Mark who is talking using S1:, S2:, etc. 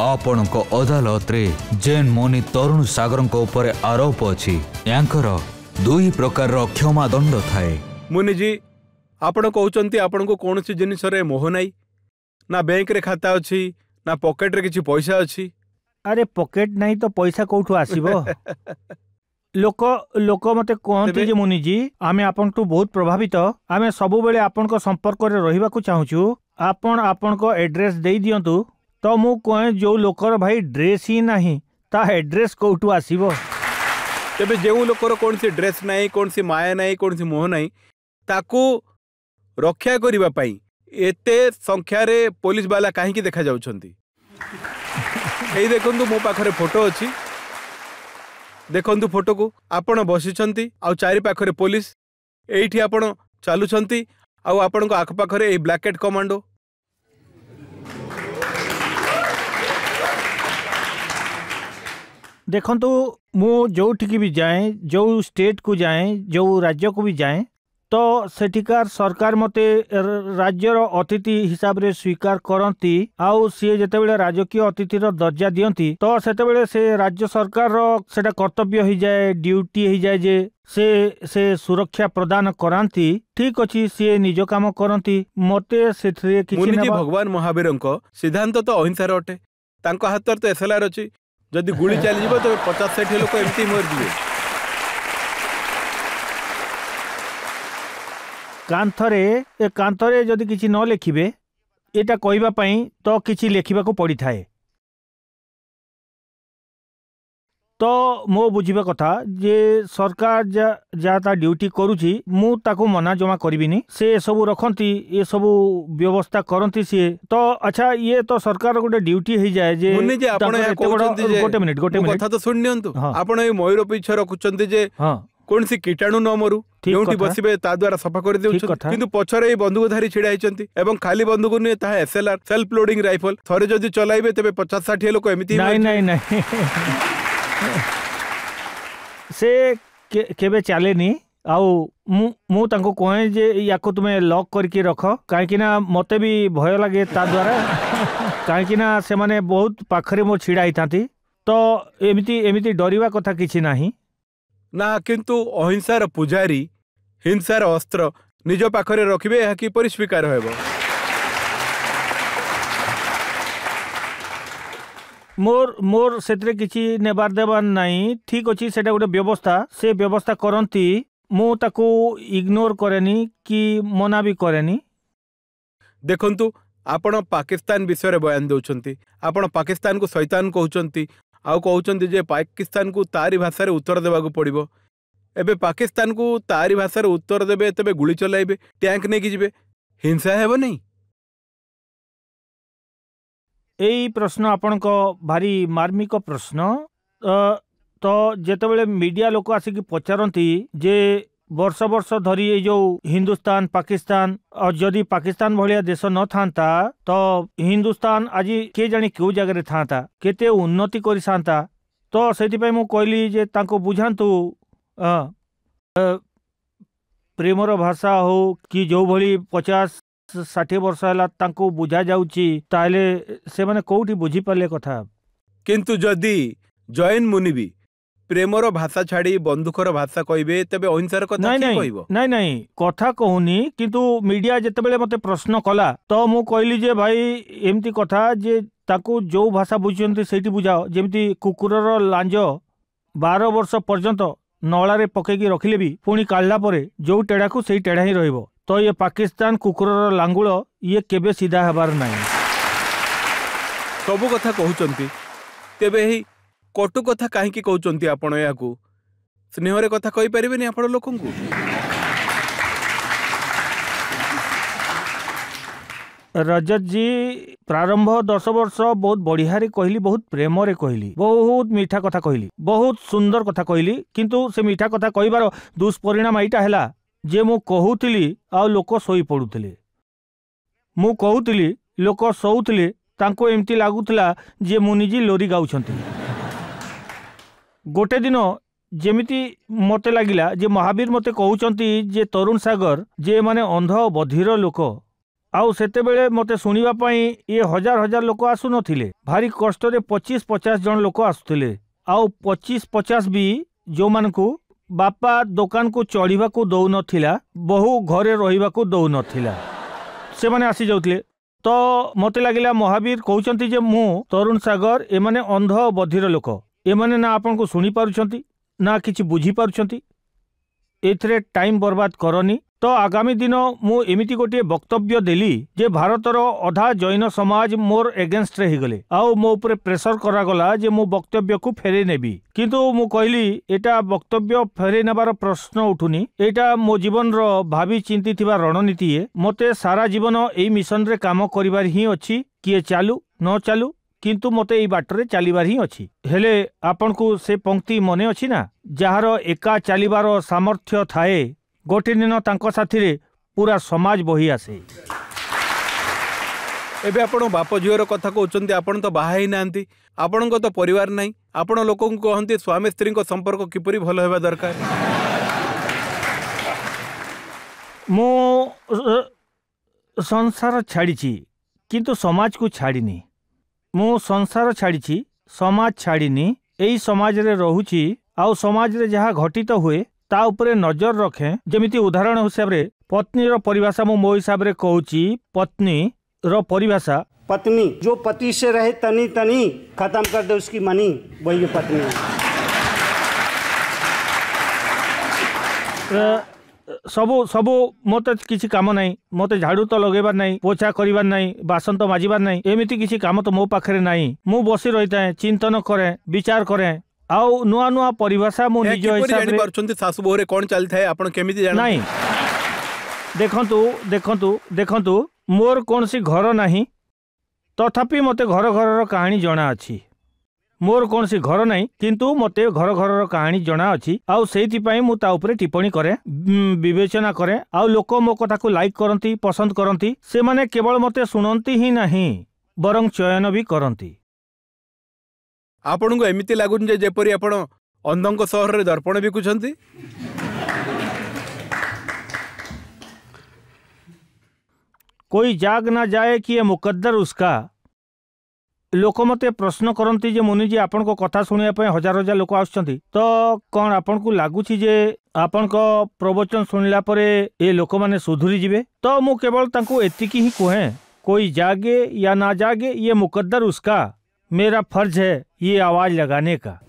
S1: आपणक अदालत रे जेन मोनी तरुण सागर उपरे आरोप अछि यांकर दुई प्रकार क्षमा दंड थाए।
S2: मुनि जी आपण कहउचंती आपण को कोनोसी जिनिस रे मोह नाही ना बैंक रे खाता अछि ना पॉकेट रे किछि पैसा अछि।
S3: अरे पॉकेट नहीं तो पैसा कोठु आसीबो। लोक लोक मते कहंती जे मुनि जी आमे आपन टू बहुत प्रभावित आमे सबु बेले आपन को संपर्क रे रहिबा को चाहूछु आपन आपन को एड्रेस देई दियंतु तो मु कहे जो लोकर भाई ड्रेस ही नहीं ता एड्रेस कोठु आसीबो।
S2: तेबे जेउ लोकर कोनसी ड्रेस नाही कोनसी माया नाही कोनसी मोह नाही ताकू रक्षा करिबा पई एते संख्या रे पुलिस वाला काहे की देखा जाउछंती। एई देखंतु मो पाखरे फोटो अछि देखंतु फोटो को आपण बसिछंती आ चारि पाखरे पुलिस एइठी आपण चालुछंती आ आपण को आख पाखरे ए ब्लैकेट कमांडो।
S3: देखंतु मु जो ठिकी भी जाए जो स्टेट को जाए जो राज्य को भी जाए तो सेठिकार सरकार मते राज्यर अतिथि हिसाब रे स्वीकार करती आउ सी जेतेबेले राजकीय अतिथि रो दर्जा दियंती तो सेतेबेले से राज्य सरकार रो सेटा कर्तव्य ही जाए ड्यूटी ही जाए जे से सुरक्षा प्रदान करांती। ठीक अछि सी निज काम करंती मते सेथरे किछि
S2: ना भगवान महावीरंको सिद्धांत तो अहिंसा अटे तांको हातर तो एसएलआर अछि जदि गुली चली जीवो तो 50-60 लोक एमती मर जिवे।
S3: कांथरे जदि किछि न लेखिबे एटा कहबा पई तो किछि लेखिबा को पड़ी थाए। तो मो बुझिबा कथा जे सरकार जा ता ड्यूटी करूची मु ताको मना जमा करबिनी से सब रखंती ये सब व्यवस्था करंती से तो अच्छा ये तो सरकार गोटे ड्यूटी ही जाए जे
S2: मुनि जे आपण कहउचंती जे
S3: गोटे मिनिट
S2: कथा तो सुन नियंतु आपण ए मयूर पीछे रखुचंती जे कोनसी कीटाणु न मरु जोंटी बसिबे ता द्वारा सफा कर देउछन किंतु पछरे बंदूकधारी छिड़ा हिचंती एवं खाली बंदूक ने ता एसएलआर सेल्फ लोडिंग राइफल थरे जदि चलाइबे तबे 50-60 लोक एमिति
S3: नहीं से केबे चलेनी आउ मु तांको कहे जे याको तुमे लॉक करके रख काहे ना मते भी भय लागे ता द्वारा काहे ना से माने बहुत पाखरे मो छिड़ा हितांती तो एमिति डरिवा कथा किछि नाही
S2: ना किंतु अहिंसार पुजारी हिंसार अस्त्र निज पाखरे रखिबे यह कि परिस्वीकार हेबो।
S3: मोर सेतरे किछि नेबार देबार नाही ठीक अछि सेटा गोटे व्यवस्था से व्यवस्था करंती मु ताको इग्नोर करेनी कि मना भी करेनी।
S2: देखंतु आपण पाकिस्तान विषय रे बयान दउछंती आपण पाकिस्तान को शैतान कहउचंती आउ कहउचंती जे पाकिस्तान को तारी भाषा रे उत्तर देबा को पड़िबो। एबे पाकिस्तान को तारी भाषा रे उत्तर देबे तबे गुली चलाइबे टैंक ने कि जिवे हिंसा हेबो नहीं।
S3: एई प्रश्न आपण को भारी मार्मिक प्रश्न तो जेतेबेले मीडिया लोक आसिक पचारती जे वर्ष वर्ष धरी ये जो हिंदुस्तान पाकिस्तान और जदि पाकिस्तान भलिया देश न थांता तो हिंदुस्तान आज के जानी क्यों जगह था केते उन्नति करि सांता तो सेति पय मु कहली जे तांको बुझांतु प्रेमर भाषा हो कि जो भली 50-60 वर्ष है तांको बुझा जाउची ताले से माने कोठी बुझी पाले कथा
S2: किंतु जदि जैन मुनि भी प्रेमर भाषा छाड़ी बंदूकर भाषा कहबे तबे अहिंसार कथा की कहबो।
S3: नहीं कथा कहूनी किंतु मीडिया जेतेबेले मते प्रश्न कला तो मु कहली जे भाई एमती कथा जे ताको जो भाषा बुझियंती सेठी बुझाओ जेमती कुकुरर लांज 12 वर्ष पर्यंत नळा रे पकेकी रखिले भी पुणी काढला परे जो टेढ़ा को सेही टेढ़ा ही रहइबो तो ये पाकिस्तान कुकुरर लांगुल ये केबे सीधा हेबार नाही।
S2: सबु कथा कहउचंती तेबे ही कटु कथा काहे की कहउचंती आपण याकू स्नेह रे कथा कहि परिबेनी आपण लोकन को।
S3: रजत जी प्रारंभ 10 वर्ष बहुत बढ़िया रे कहली बहुत प्रेम रे कहली बहुत मीठा कथा कहली बहुत सुंदर कथा कहली किंतु से मीठा कथा कहबार दुष्परिणाम एटा हैला जे मु कहूतिली आ लोक सोई पडुथिले मु कहूतिली लोक सोउथिले तांको एमती लागुतला जे मुनिजी लोरी गाउछंती। गोटे दिन जेमिति मते लागिला जे महावीर मते कहउचंती जे तरुण सागर जे माने अंध बधिर लोक आउ सेतेबेले मते सुनिबा पई ये हजार हजार लोक आसु नथिले भारी कष्ट रे 25-50 जन लोक आसुथिले आउ 25-50 भी जो मानकू बापा दुकान को चढ़ा को दौ नथिला बहु घरे रहिबा को दौ नथिला से माने आसी जाउतले तो मते लागिला महावीर कहउचंती जे मु तरुण सागर एमाने अंध बधिर लोक एमाने ना आपन को सुनी पारुछंती ना किछि बुझी पारुछंती एथरे टाइम बर्बाद करनी तो आगामी दिन मु एमिति गोटे वक्तव्य देली जे भारतर अधा जैन समाज मोर एगेंस्ट रे गले आउ मो ऊपर प्रेशर करागला जे मो वक्तव्य को फेरे नेबी किंतु मु कहली एटा वक्तव्य फेरे नेबार प्रश्न उठुनी एटा मो जीवन रो भावी चिंती थिबा रणनीति मते सारा जीवन एई मिशन रे काम करिवार ही अछि किए चालू न चालू किंतु मते एई बाटरे चलीबार ही अछि हेले आपन को से पंक्ति मने अछि ना जहार एका चलीबार सामर्थ्य थाए गोटे दिन तांको साथी रे पूरा समाज बही आसे
S2: एबे आपण बाप झीवर कथा कहउचंती आपण तो बाहा ही नांती आपण को तो परिवार नाही आपण लोक कहंती स्वामी स्त्री को संपर्क किपरि भल हेबा दरकार
S3: मो संसार छाड़ी किंतु समाज को छाड़ीनी मु संसार छाड़ी समाज छाड़ीनी एई समाज रे रहूची आउ समाज रे जहाँ घटित हुए ता उपरे नजर रखे जेमिति उदाहरण हिसाब रे पत्नी रो परिभाषा मो हिसाब रे कहूची पत्नी रो परिभाषा
S4: पत्नी जो पति से रहे तनी तनी खत्म कर दे उसकी मनी वही पत्नी
S3: सबू सबू मत किसी काम नहीं मते झाड़ू तो लगेबार नहीं पोछा करिबार नहीं बासन तो माजिबार नहीं एमिति किसी काम तो मो पाखरे नहीं मु बसी रहिता चिंतन करे विचार करे आउ नुआ नुआ परिभाषा मु निज हिसाब रे
S2: परचंती सासु बोरे कोन चल थाए आपण केमिति जान
S3: नहीं देखंतु देखंतु देखंतु मोर कोनसी घर नहीं तथापि मते घर घर कहानी जना अछि मोर कोनसी घर नहीं किंतु मते घर घर कहानी जना अछि आउ सेति पई मु ता ऊपर टिप्पणी करे विवेचना करे आउ लोक मो कथा को लाइक करंती पसंद करंती से माने केवल मते सुनंती ही नहीं बरं चयन भी करंती
S2: आपण को एमिति लागुन जे जेपरि आपण अंधंक शहर रे दर्पण बिकुछंती
S3: कोई जाग ना जाए कि ये मुकद्दर उसका लोक मते प्रश्न करंती जे मुनि जी आपण को कथा सुनिया पे हजार हजार लोक आछंती तो कोन आपण को लागुची जे आपण को प्रवचन सुनला परे ए लोक माने सुधुरी जिवे तो मु केवल तांको एतिकी ही कहे कोई जागे या ना जागे ये मुकद्दर उसका मेरा फर्ज है ये आवाज लगाने का।